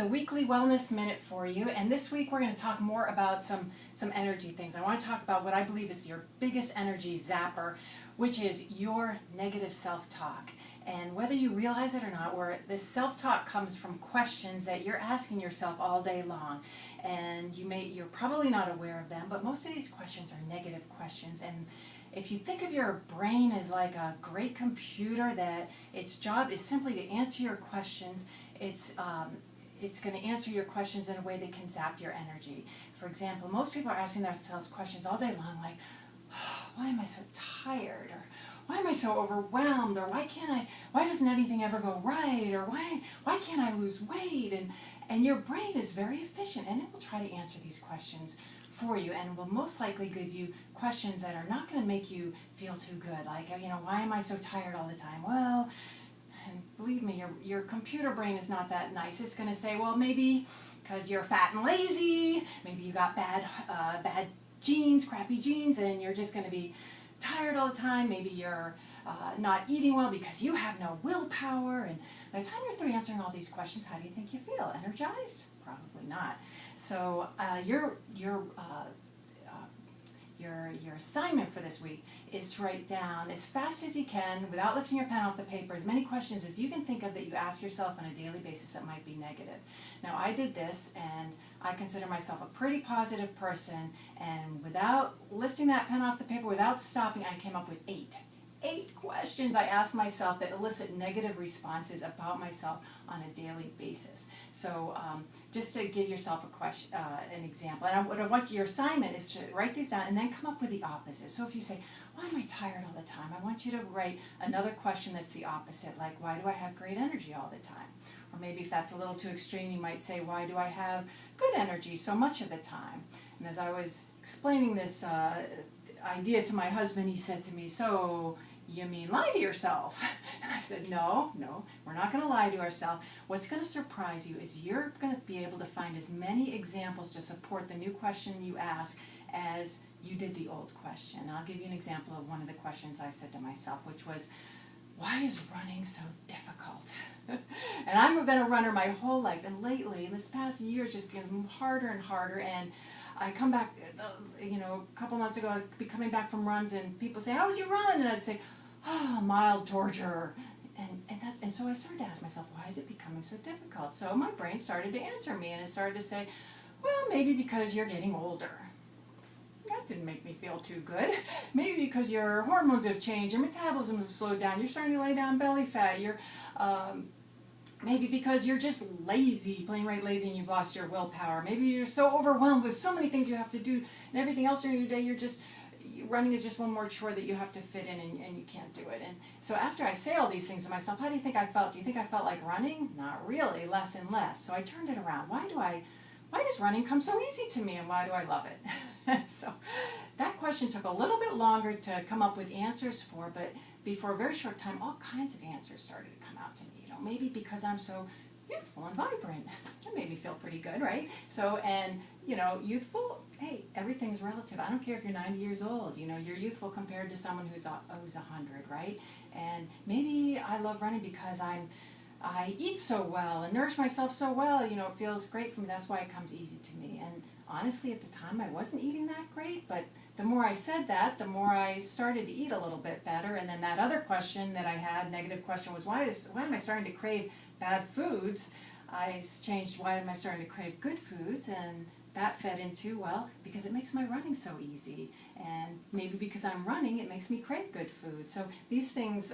the weekly wellness minute for you, and this week we're going to talk more about some energy things. I want to talk about what I believe is your biggest energy zapper, which is your negative self-talk. And whether you realize it or not, where this self-talk comes from questions that you're asking yourself all day long, and you're probably not aware of them, but most of these questions are negative questions. And if you think of your brain as like a great computer that its job is simply to answer your questions, it's going to answer your questions in a way that can zap your energy. For example, most people are asking themselves questions all day long like, oh, why am I so tired? Or why am I so overwhelmed? Or why doesn't anything ever go right? Or why can't I lose weight? And your brain is very efficient, and it will try to answer these questions for you, and will most likely give you questions that are not going to make you feel too good. Like, why am I so tired all the time? Well, and believe me, your computer brain is not that nice. It's going to say, well, maybe because you're fat and lazy, maybe you got bad genes, crappy genes, and you're just going to be tired all the time. Maybe you're not eating well because you have no willpower. And by the time you're through answering all these questions, how do you think you feel? Energized? Probably not. So your assignment for this week is to write down as fast as you can, without lifting your pen off the paper, as many questions as you can think of that you ask yourself on a daily basis that might be negative. Now, I did this, and I consider myself a pretty positive person, and without lifting that pen off the paper, without stopping, I came up with eight questions I ask myself that elicit negative responses about myself on a daily basis. So just to give yourself an example, and what I want your assignment is to write these down and then come up with the opposite. So if you say, why am I tired all the time? I want you to write another question that's the opposite, like, why do I have great energy all the time? Or maybe if that's a little too extreme, you might say, why do I have good energy so much of the time? And as I was explaining this idea to my husband, he said to me, so you mean lie to yourself? And I said, no, we're not going to lie to ourselves. What's going to surprise you is you're going to be able to find as many examples to support the new question you ask as you did the old question. And I'll give you an example of one of the questions I said to myself, which was, why is running so difficult? And I've been a runner my whole life, and lately, in this past year, it's just getting harder and harder. And I come back, a couple months ago, I'd be coming back from runs, and people say, how was your run? And I'd say, oh, mild torture. And so I started to ask myself, why is it becoming so difficult? So my brain started to answer me, and it started to say, well, maybe because you're getting older. That didn't make me feel too good. Maybe because your hormones have changed, your metabolism has slowed down, you're starting to lay down belly fat, maybe because you're just lazy, plain right lazy, and you've lost your willpower. Maybe you're so overwhelmed with so many things you have to do and everything else during your day, running is just one more chore that you have to fit in, and you can't do it. And so after I say all these things to myself, how do you think I felt? Do you think I felt like running? Not really, less and less. So I turned it around. Why does running come so easy to me, and why do I love it? So that question took a little bit longer to come up with answers for, but before a very short time, all kinds of answers started to come out to me. Maybe because I'm so youthful and vibrant. That made me feel pretty good, right? So, and, youthful, hey, everything's relative. I don't care if you're 90 years old. You're youthful compared to someone who's 100, right? And maybe I love running because I eat so well and nourish myself so well. It feels great for me. That's why it comes easy to me. And honestly, at the time, I wasn't eating that great, but the more I said that, the more I started to eat a little bit better. And then that other question that I had, negative question, was why am I starting to crave bad foods? I changed, why am I starting to crave good foods? And that fed into, well, because it makes my running so easy. And maybe because I'm running, it makes me crave good food. So these things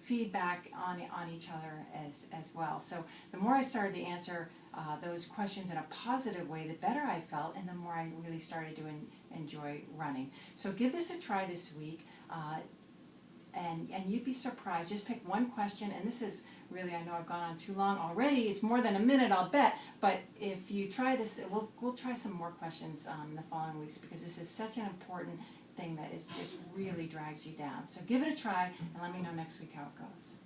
feed back on each other as well. So the more I started to answer those questions in a positive way, the better I felt, and the more I really started to enjoy running. So give this a try this week, and you'd be surprised. Just pick one question, and this is really, I know I've gone on too long already. It's more than a minute, I'll bet. But if you try this, we'll try some more questions in the following weeks, because this is such an important thing that it just really drags you down. So give it a try, and let me know next week how it goes.